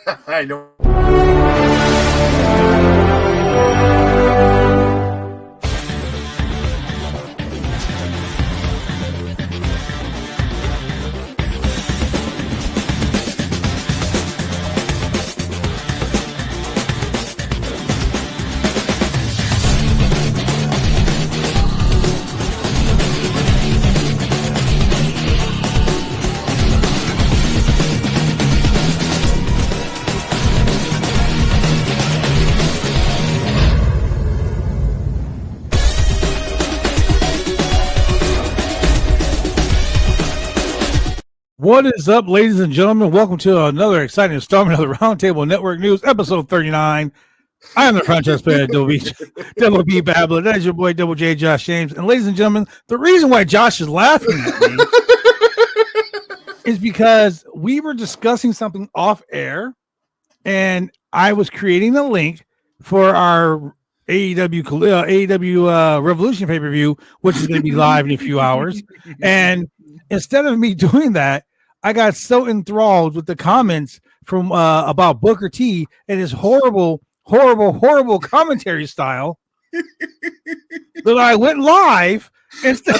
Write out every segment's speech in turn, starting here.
I know. What is up, ladies and gentlemen? Welcome to another exciting installment of the Roundtable Network News, episode 39. I am the franchise player, Double B Babbler. That is your boy, Double J, Josh James. And ladies and gentlemen, the reason why Josh is laughing at me is because we were discussing something off air, and I was creating a link for our AEW Revolution pay-per-view, which is going to be live in a few hours. And instead of me doing that, I got so enthralled with the comments from about Booker T and his horrible commentary style that I went live instead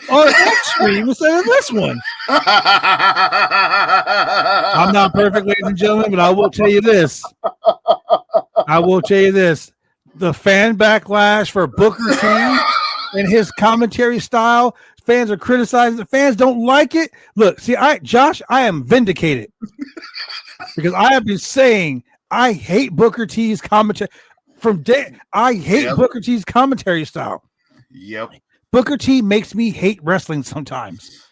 on that stream instead of this one. I'm not perfect, ladies and gentlemen, but I will tell you this. The fan backlash for Booker T and his commentary style. Fans are criticizing. The fans don't like it. Look, see, Josh, I am vindicated because I have been saying I hate Booker T's commentary I hate Booker T's commentary style. Yep. Booker T makes me hate wrestling sometimes.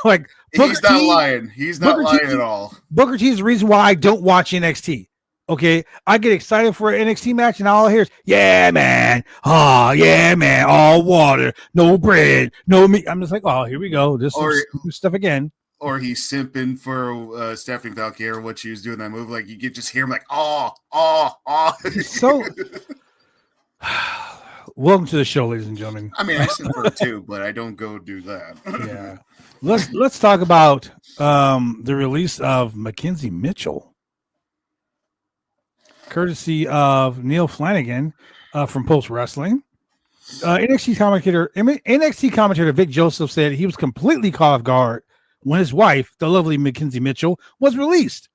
Like he's not lying. He's not lying at all. Booker T is the reason why I don't watch NXT. Okay, I get excited for an NXT match, and all I hear is, "Yeah, man! Oh, yeah, man! All water, no bread, no meat." I'm just like, "Oh, here we go. This is stuff again." Or he's simping for Stephanie Valkyrie, what she was doing that move. Like you could just hear him, like, "Oh." So, welcome to the show, ladies and gentlemen. I mean, I simp for her too, but I don't go do that. Yeah, let's talk about the release of Mackenzie Mitchell. Courtesy of Neil Flanagan from Post Wrestling. NXT commentator Vic Joseph said he was completely caught off guard when his wife, the lovely Mackenzie Mitchell, was released.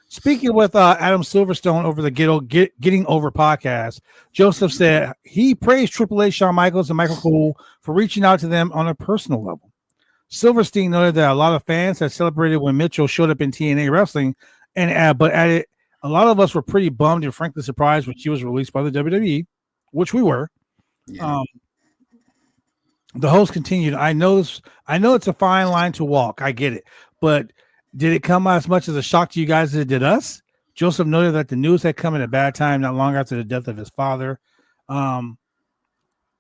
Speaking with Adam Silverstone over the Getting Over podcast, Joseph said he praised Triple H, Shawn Michaels, and Michael Cole for reaching out to them on a personal level. Silverstein noted that a lot of fans had celebrated when Mitchell showed up in TNA Wrestling, but added, a lot of us were pretty bummed and frankly surprised when she was released by the WWE, which we were. Yeah. The host continued, I know it's a fine line to walk. I get it. But did it come as much as a shock to you guys as it did us? Joseph noted that the news had come at a bad time not long after the death of his father.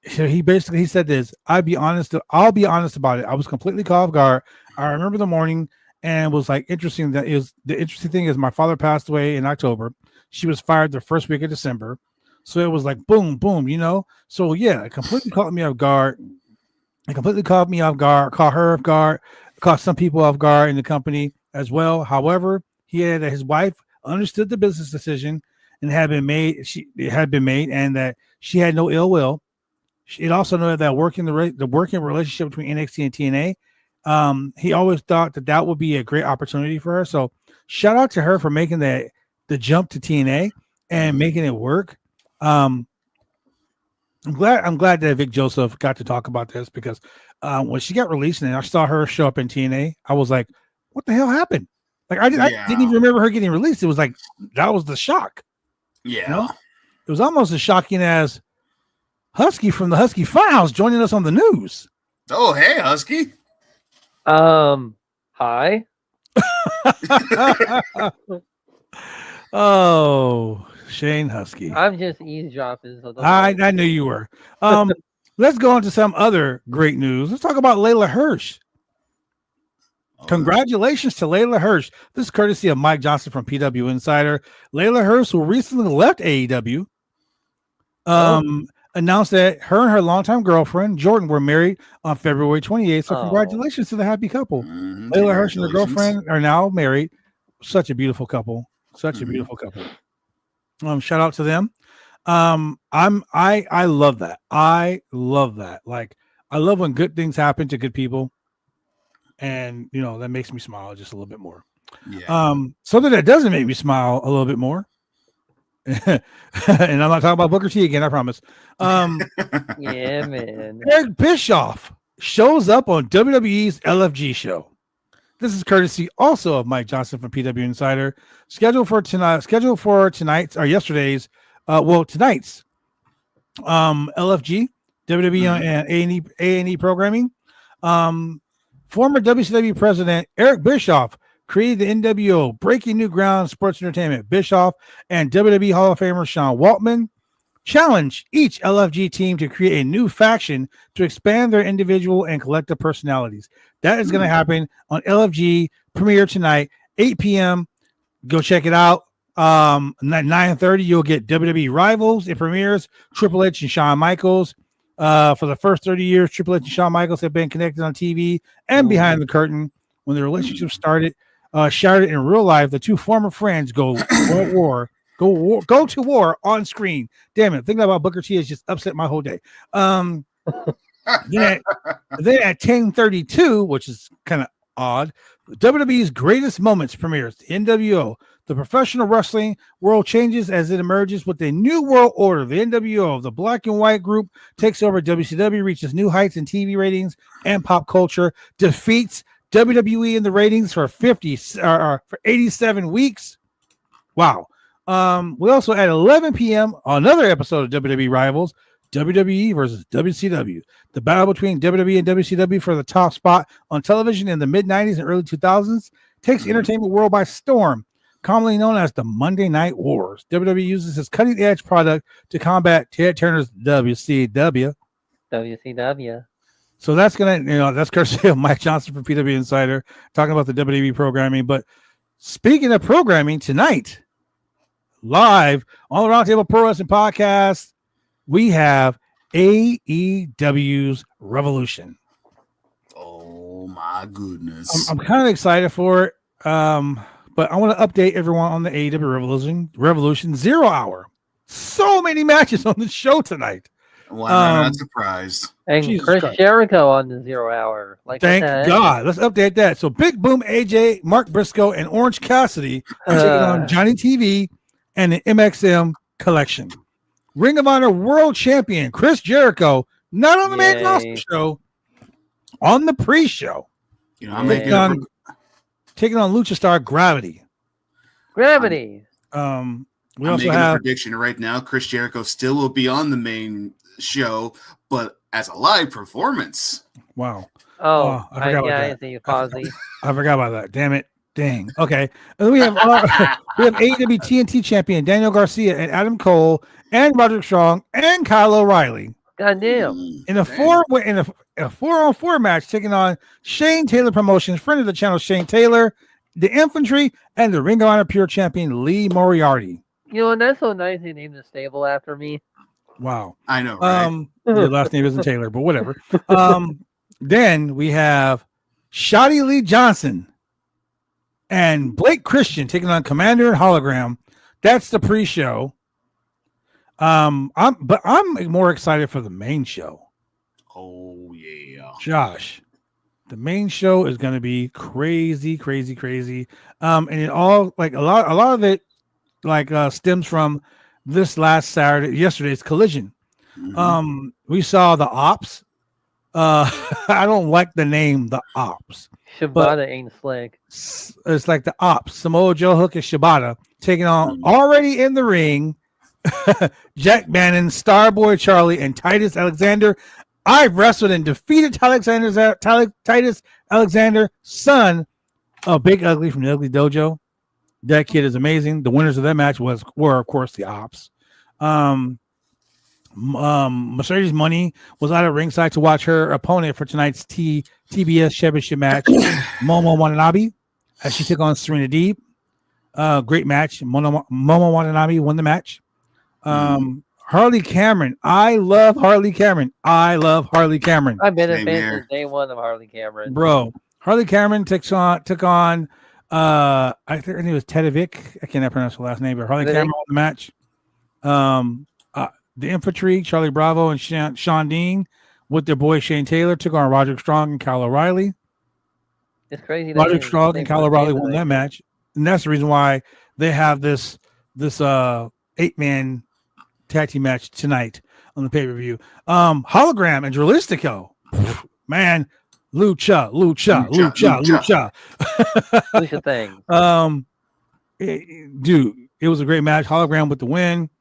He said this, I'll be honest about it. I was completely caught off guard. I remember the morning and was like interesting. The interesting thing is my father passed away in October. She was fired the first week of December. So it was like boom, boom, So yeah, it completely caught me off guard. Caught her off guard, caught some people off guard in the company as well. However, he had that his wife understood the business decision and it had been made, and that she had no ill will. It also noted that the working relationship between NXT and TNA. He always thought that would be a great opportunity for her. So shout out to her for making the jump to TNA and making it work. I'm glad that Vic Joseph got to talk about this because when she got released and I saw her show up in TNA, I was like, what the hell happened? Like I didn't even remember her getting released. It was like, that was the shock. Yeah. It was almost as shocking as Husky from the Husky Files joining us on the news. Oh, hey, Husky. Hi. Oh, Shane Husky. I'm just eavesdropping. So I knew you were. Let's go on to some other great news. Let's talk about Layla Hirsch. Congratulations to Layla Hirsch. This is courtesy of Mike Johnson from PW Insider. Layla Hirsch, who recently left AEW, announced that her and her longtime girlfriend, Jordan, were married on February 28th. So congratulations to the happy couple. Layla Hirsch and her girlfriend are now married. Such a beautiful couple. Such a beautiful couple. Shout out to them. I love that. I love that. Like, I love when good things happen to good people, and that makes me smile just a little bit more. Yeah. Something that doesn't make me smile a little bit more, and I'm not talking about Booker T again, I promise. Yeah, man. Eric Bischoff shows up on WWE's LFG show. This is courtesy also of Mike Johnson from PW Insider. Scheduled for tonight's or yesterday's, tonight's LFG, WWE and A&E programming. Former WCW president Eric Bischoff created the NWO, breaking new ground sports entertainment. Bischoff and WWE Hall of Famer Sean Waltman challenge each LFG team to create a new faction to expand their individual and collective personalities. That is going to happen on LFG premiere tonight, 8 p.m. Go check it out. At 9:30, you'll get WWE Rivals. It premieres Triple H and Shawn Michaels. For the first 30 years, Triple H and Shawn Michaels have been connected on TV and behind the curtain. When the relationship started, shattered in real life, the two former friends go to war on screen. Damn it! Thinking about Booker T has just upset my whole day. Then at 10:32, which is kind of odd, WWE's Greatest Moments premieres. The NWO, the professional wrestling world changes as it emerges with a new world order. The NWO, the black and white group, takes over WCW, reaches new heights in TV ratings and pop culture, defeats WWE in the ratings for 87 weeks. Wow. We also at 11 p.m. another episode of WWE Rivals, WWE versus WCW. The battle between WWE and WCW for the top spot on television in the mid-90s and early 2000s takes the entertainment world by storm, commonly known as the Monday Night Wars. WWE uses its cutting-edge product to combat Ted Turner's WCW. So that's that's courtesy of Mike Johnson from PW Insider talking about the WWE programming. But speaking of programming, tonight, live on the Roundtable Pro Wrestling Podcast, we have AEW's Revolution. Oh my goodness! I'm kind of excited for it, but I want to update everyone on the AEW Revolution 0 Hour. So many matches on the show tonight. Why am I not surprised? And Jesus Chris Christ. Jericho on the 0 Hour. Thank God. Let's update that. So Big Boom AJ, Mark Briscoe, and Orange Cassidy are taking on Johnny TV and the MXM collection. Ring of Honor World Champion Chris Jericho, not on the main roster show, on the pre-show. I'm taking on Lucha Star Gravity. We also have a prediction right now. Chris Jericho still will be on the main show, but as a live performance. Wow. I forgot about that. Damn it. Dang. Okay. And then we have AEW TNT champion Daniel Garcia and Adam Cole and Roderick Strong and Kyle O'Reilly. Goddamn. In a 4-on-4 match, taking on Shane Taylor Promotions, friend of the channel Shane Taylor, the Infantry, and the Ring of Honor Pure Champion Lee Moriarty. And that's so nice he named the stable after me. Wow. I know, right? Your last name isn't Taylor, but whatever. Then we have Shotty Lee Johnson and Blake Christian taking on Commander and Hologram. That's the pre-show. I'm more excited for the main show. Oh yeah, Josh. The main show is going to be crazy. And it all a lot of it stems from this yesterday's Collision. Mm-hmm. We saw the Ops. I don't like the name the Ops. Shibata ain't slick. It's like the Ops. Samoa Joe, Hook, and Shibata taking on already in the ring Jack Bannon, Starboy Charlie, and Titus Alexander. I've wrestled and defeated Titus Alexander, son of Big Ugly from the Ugly Dojo. That kid is amazing. The winners of that match were of course the Ops. Mercedes Money was out at ringside to watch her opponent for tonight's TBS Championship match, Momo Watanabe, as she took on Serena Deeb. Great match. Momo Watanabe won the match. Harley Cameron. I love Harley Cameron. I've been a fan since day one of Harley Cameron. Bro, Harley Cameron took on I think her name was Tedovic. I can't pronounce her last name, but Harley Cameron won the match. The Infantry, Charlie Bravo and Sean Dean, with their boy Shane Taylor, took on Roderick Strong and Kyle O'Reilly. It's crazy. Roderick Strong and Kyle O'Reilly won that match, and that's the reason why they have this 8-man tag team match tonight on the pay-per-view. Hologram and Dralistico. Man, Lucha. Lucha thing. Dude, it was a great match. Hologram with the win.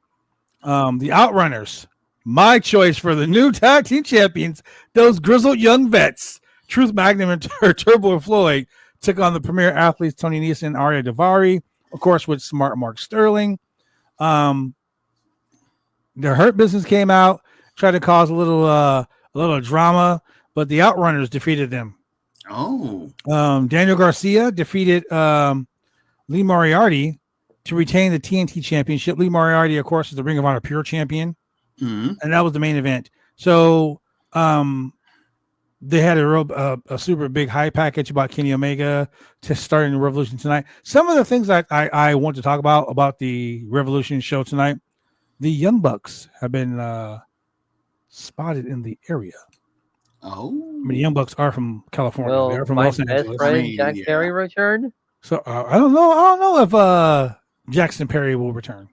The Outrunners, my choice for the new tag team champions, those grizzled young vets, Truth Magnum and Turbo and Floyd, took on the premier athletes Tony Nese and Arya Davari, of course, with Smart Mark Sterling. The Hurt Business came out, tried to cause a little drama, but the Outrunners defeated them. Oh. Daniel Garcia defeated Lee Moriarty to retain the TNT championship. Lee Moriarty, of course, is the Ring of Honor Pure champion. Mm-hmm. And that was the main event. So they had a super big high package about Kenny Omega to starting the Revolution tonight. Some of the things I want to talk about the Revolution show tonight, the Young Bucks have been spotted in the area. Oh. I mean, the Young Bucks are from California. Well, They're from my Los best Angeles. friend Jack Perry returned. So I don't know if Jackson Perry will return.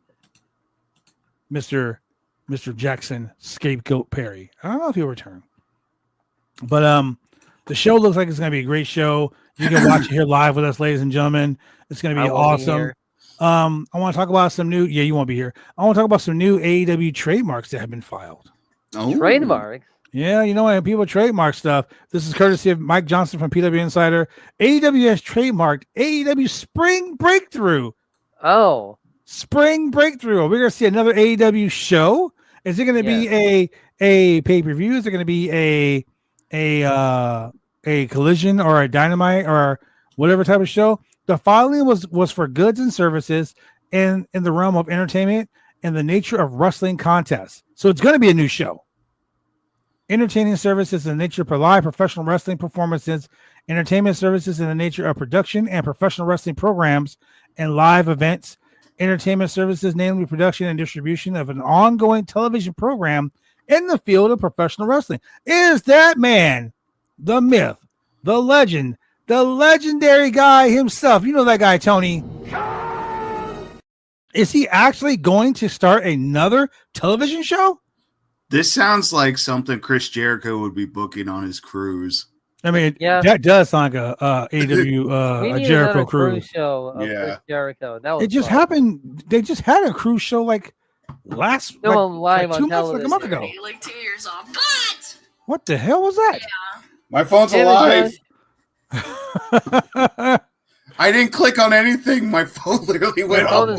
Mr. Jackson Scapegoat Perry. I don't know if he'll return. But the show looks like it's going to be a great show. You can watch it here live with us, ladies and gentlemen. It's going to be awesome. I want to talk about some new. Yeah, you won't be here. I want to talk about some new AEW trademarks that have been filed. Oh. Trademarks. Yeah, you know when people trademark stuff. This is courtesy of Mike Johnson from PW Insider. AEW has trademarked AEW Spring Breakthrough. Oh. Spring Breakthrough. We're going to see another AEW show. Is it going to be a pay-per-view? Is it going to be a Collision or a Dynamite or whatever type of show? The filing was for goods and services in the realm of entertainment and the nature of wrestling contests. So it's going to be a new show. Entertaining services in the nature of live professional wrestling performances, entertainment services in the nature of production and professional wrestling programs and live events, entertainment services, namely production and distribution of an ongoing television program in the field of professional wrestling. Is that man, the myth, the legend, the legendary guy himself? You know that guy, Tony. Is he actually going to start another television show? This sounds like something Chris Jericho would be booking on his cruise. I mean, that does sound like a a Jericho cruise show of Chris Jericho. That was it just happened. They just had a cruise show like live on 2 months, television. like a month ago. Like 2 years off. But What the hell was that? yeah. My phone's alive. I didn't click on anything. My phone literally went off.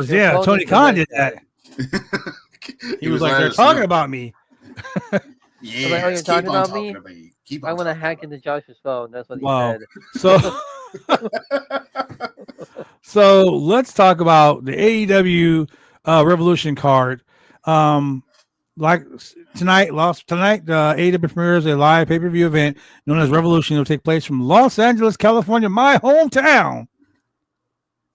Yeah, Tony Khan did that. He was like, they're talking about me. Yeah, you're talking about me? I'm going to hack into Josh's phone. That's what he said. So let's talk about the AEW Revolution card. Like tonight, AEW premieres a live pay-per-view event known as Revolution. It will take place from Los Angeles, California, my hometown.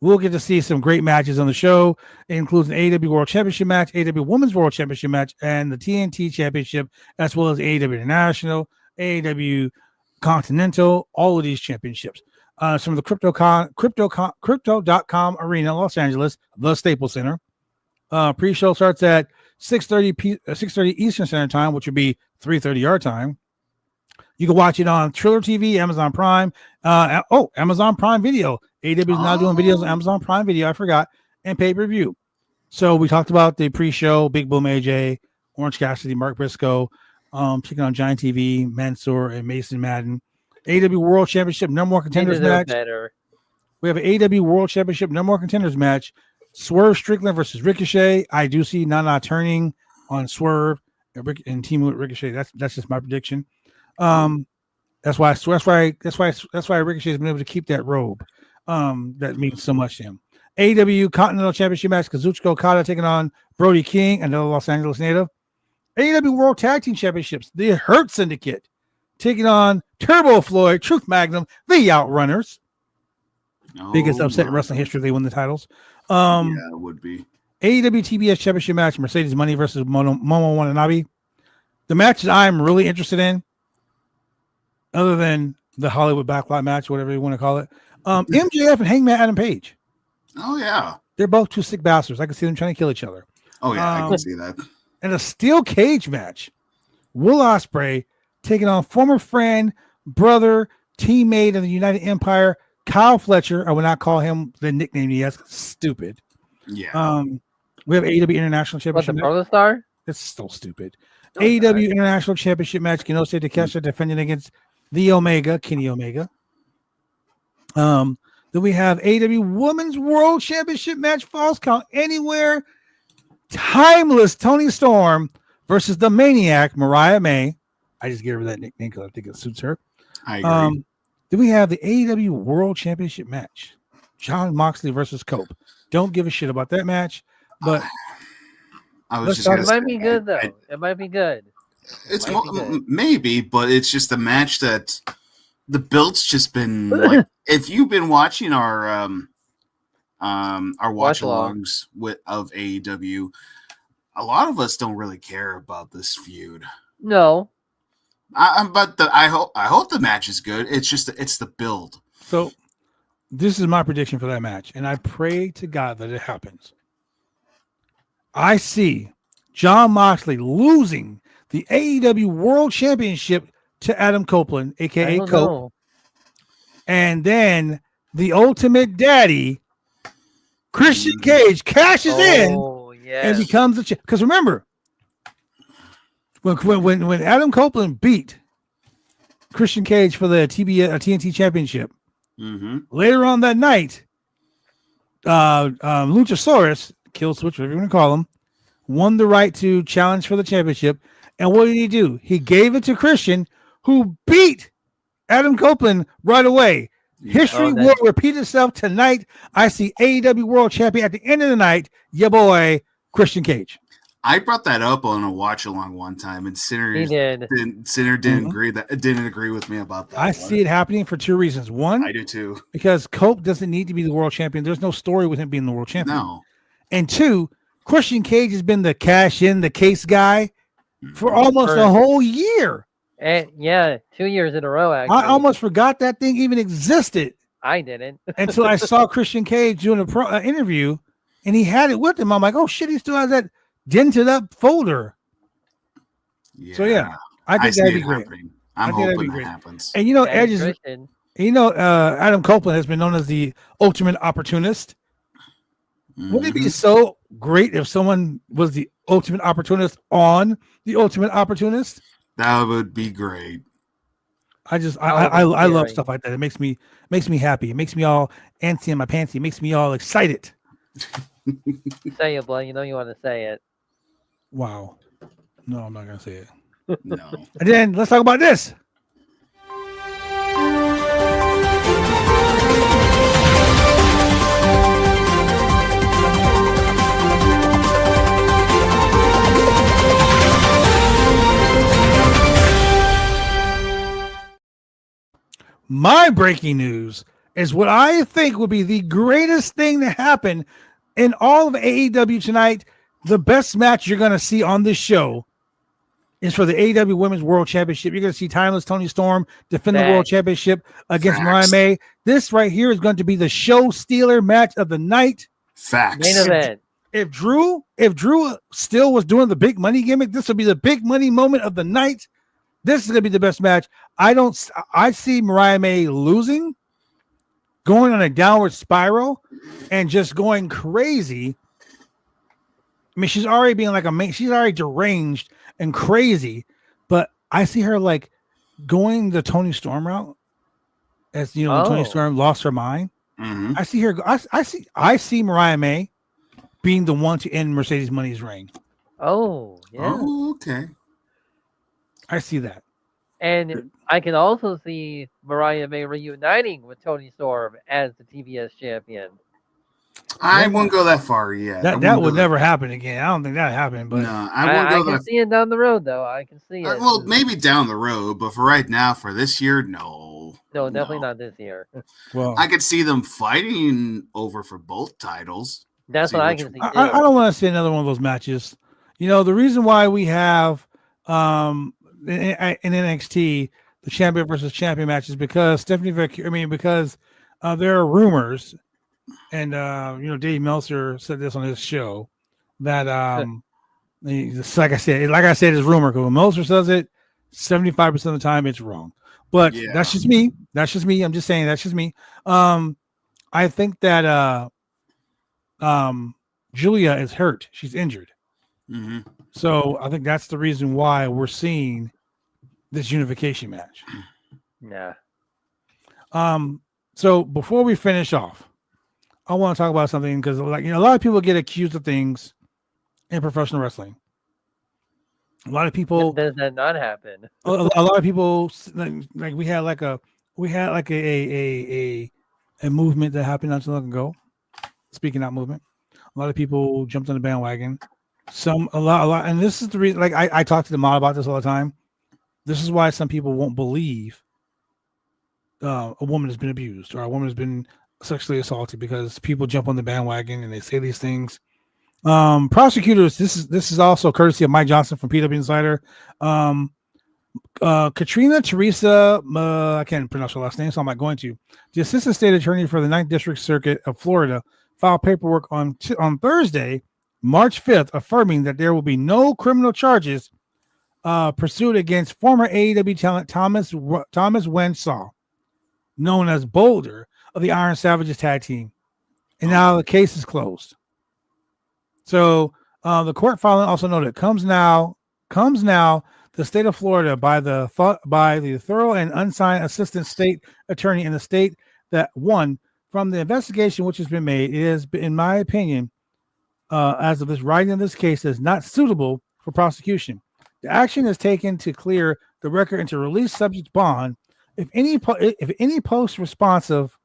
We'll get to see some great matches on the show. It includes an AEW World Championship match, AEW Women's World Championship match, and the TNT Championship, as well as AEW International, AEW Continental, all of these championships. Some of the Crypto.com Arena, Los Angeles, the Staples Center. Pre-show starts at 6:30 Eastern Standard Time, which would be 3:30 our time. You can watch it on Triller TV, Amazon Prime. Amazon Prime Video. AEW is now doing videos on Amazon Prime Video. I forgot. And pay-per-view. So we talked about the pre-show, Big Boom AJ, Orange Cassidy, Mark Briscoe, taking on Giant TV, Mansoor, and Mason Madden. AEW World Championship number one contenders match. We have an AEW World Championship number one contenders match. Swerve Strickland versus Ricochet. I do see Nana turning on Swerve and teaming with Ricochet. That's just my prediction. That's why Ricochet has been able to keep that robe. That means so much to him. AEW Continental Championship match, Kazuchika Okada taking on Brody King, another Los Angeles native. AEW World Tag Team Championships, the Hurt Syndicate taking on Turbo Floyd, Truth Magnum, the Outrunners. Biggest upset in wrestling history. They win the titles. Yeah, it would be. AEW TBS Championship match, Mercedes Money versus Momo Watanabe. The match that I'm really interested in, other than the Hollywood Backlot match, whatever you want to call it, MJF and Hangman Adam Page. Oh, yeah. They're both two sick bastards. I can see them trying to kill each other. Oh, yeah, I can see that. And a steel cage match. Will Ospreay taking on former friend, brother, teammate of the United Empire, Kyle Fletcher. I would not call him the nickname he has. Stupid. Yeah. We have AEW International Championship. What's the Pro Star? It's so stupid. AEW International Championship match. Kenosuke Takeshita defending against the Omega, Kenny Omega. Then we have AEW Women's World Championship match. Falls Count Anywhere. Timeless Toni Storm versus the Maniac Mariah May. I just gave her that nickname because I think it suits her. I agree. Then we have the AEW World Championship match. Jon Moxley versus Cope. Don't give a shit about that match, but it might be good though. It might be good. It's maybe, but it's just a match that the build's just been like. If you've been watching our watch-alongs of AEW, a lot of us don't really care about this feud. No, but I hope the match is good. It's just it's the build. So this is my prediction for that match, and I pray to God that it happens. I see Jon Moxley losing the AEW World Championship to Adam Copeland, aka Cope, and then the Ultimate Daddy, Christian Cage, cashes in and becomes the champ. Because remember, when Adam Copeland beat Christian Cage for the TNT Championship, later on that night, Luchasaurus, Kill Switch, whatever you want to call him, won the right to challenge for the championship. And what did he do? He gave it to Christian, who beat Adam Copeland right away. History will repeat itself tonight. I see AEW World Champion at the end of the night. Yeah, boy, Christian Cage. I brought that up on a watch along one time, and Sinner didn't agree with me about that. I see it happening for two reasons. One, I do too, because Cope doesn't need to be the world champion. There's no story with him being the world champion. No. And two, Christian Cage has been the cash in the case guy for almost a whole year. 2 years in a row. Actually, I almost forgot that thing even existed. I didn't until I saw Christian Cage doing an interview, and he had it with him. I'm like, oh shit, he still has that dented up folder. Yeah. So I think that'd be great. I'm hoping that happens. And Edge is, Adam Copeland has been known as the ultimate opportunist. Wouldn't it be so great if someone was the ultimate opportunist on the ultimate opportunist? That would be great. I love stuff like that. It makes me happy. It makes me all antsy in my pantsy. It makes me all excited. Say it, Blaine. You know you want to say it. Wow. No, I'm not gonna say it. No. And then let's talk about this. My breaking news is what I think will be the greatest thing to happen in all of AEW tonight. The best match you're going to see on this show is for the AEW Women's World Championship. You're going to see Timeless Toni Storm defend the World Championship against Mariah May. This right here is going to be the show stealer match of the night. Facts. Main event. If Drew still was doing the big money gimmick, this would be the big money moment of the night. This is going to be the best match. I see Mariah May losing, going on a downward spiral, and just going crazy. I mean, she's already being she's already deranged and crazy, but I see her like going the Toni Storm route. As when Toni Storm lost her mind. Mm-hmm. I see her. I see Mariah May being the one to end Mercedes Money's reign. Oh, yeah. Oh, okay. I see that. And I can also see Mariah May reuniting with Toni Storm as the TBS champion. I wouldn't go that far yet. That would never happen again. I don't think that happened. But no, I wouldn't go I can see it down the road, though. I can see it. Well, maybe down the road, but for right now, for this year, no. No, definitely not this year. Well, I could see them fighting over for both titles. That's what I can see. I don't want to see another one of those matches. You know, the reason why we have in NXT the champion versus champion match is because because there are rumors, and Dave Meltzer said this on his show that like I said, it's rumor. Because when Meltzer says it, 75% of the time it's wrong. But that's just me. I'm just saying that's just me. I think that Julia is hurt. She's injured. Mm-hmm. So I think that's the reason why we're seeing this unification match. Yeah. So before we finish off, I want to talk about something because, a lot of people get accused of things in professional wrestling. A lot of people does that not happen? A lot of people we had a movement that happened not too long ago. Speaking out movement, a lot of people jumped on the bandwagon. A lot, and this is the reason. I talk to the mod about this all the time. This is why some people won't believe a woman has been abused or a woman has been sexually assaulted, because people jump on the bandwagon and they say these things. Prosecutors, this is also courtesy of Mike Johnson from PW Insider. Katrina Teresa, I can't pronounce her last name, so I'm not going to. The assistant state attorney for the 9th District Circuit of Florida filed paperwork on Thursday, March 5th, affirming that there will be no criminal charges pursued against former AEW talent Thomas Wensaw, known as Boulder, of the Iron Savages tag team. And now the case is closed. So the court filing also noted comes now the state of Florida by the thorough and unsigned assistant state attorney in the state that won from the investigation which has been made. It is, in my opinion, as of this writing of this case, is not suitable for prosecution. The action is taken to clear the record and to release subject bond if any post responsive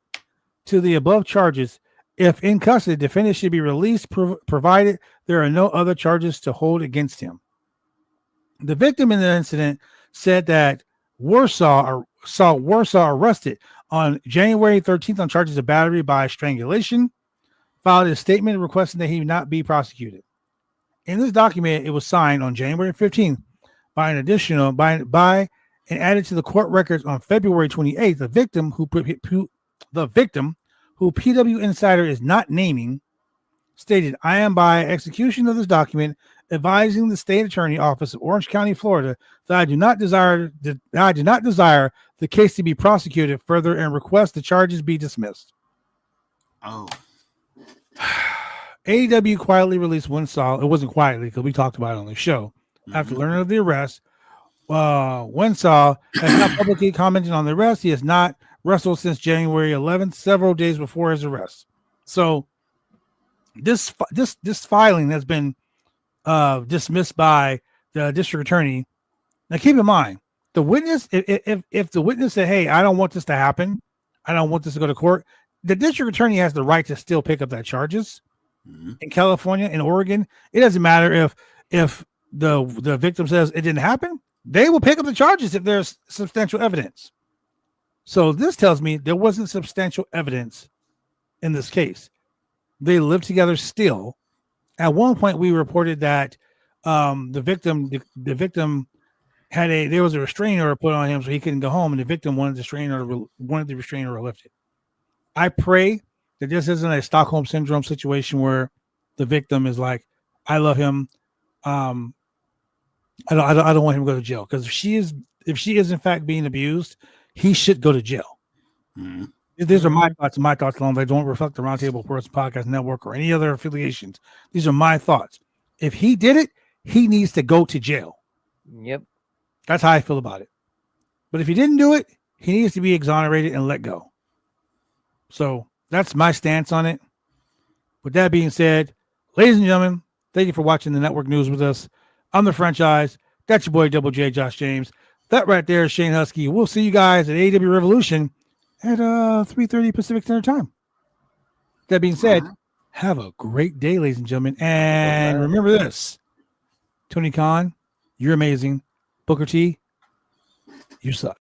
to the above charges. If in custody, the defendant should be released provided there are no other charges to hold against him. The victim in the incident said that Warsaw arrested on January 13th on charges of battery by strangulation, filed a statement requesting that he not be prosecuted. In this document, it was signed on January 15th by and added to the court records on February 28th. The victim, who PW Insider is not naming, stated, "I am by execution of this document advising the state attorney office of Orange County, Florida, that I do not desire the case to be prosecuted further and request the charges be dismissed." Oh. AEW quietly released Wensaw. It wasn't quietly because we talked about it on the show. Mm-hmm. After learning of the arrest, Wensaw has not publicly commented on the arrest. He has not wrestled since January 11th, several days before his arrest. So this filing has been dismissed by the district attorney. Now, keep in mind, the witness, if the witness said, "Hey, I don't want this to happen, I don't want this to go to court," the district attorney has the right to still pick up that charges. Mm-hmm. In California, in Oregon, it doesn't matter if the victim says it didn't happen. They will pick up the charges if there's substantial evidence. So this tells me there wasn't substantial evidence in this case. They lived together still. At one point, we reported that the victim there was a restraining order put on him, so he couldn't go home, and the victim wanted the restraining order lifted. I pray that this isn't a Stockholm syndrome situation where the victim is like, "I love him. I don't want him to go to jail," because if she is in fact being abused, he should go to jail. Mm-hmm. These are my thoughts alone. They don't reflect the Roundtable Sports Podcast Network or any other affiliations. These are my thoughts. If he did it, he needs to go to jail. Yep. That's how I feel about it. But if he didn't do it, he needs to be exonerated and let go. So that's my stance on it. With that being said, ladies and gentlemen, thank you for watching the network news with us. I'm the franchise. That's your boy Double J, Josh James. That right there is Shane Husky. We'll see you guys at AEW Revolution at 3:30 Pacific Standard Time. That being said, Have a great day, ladies and gentlemen. And remember this. Tony Khan, you're amazing. Booker T, you suck.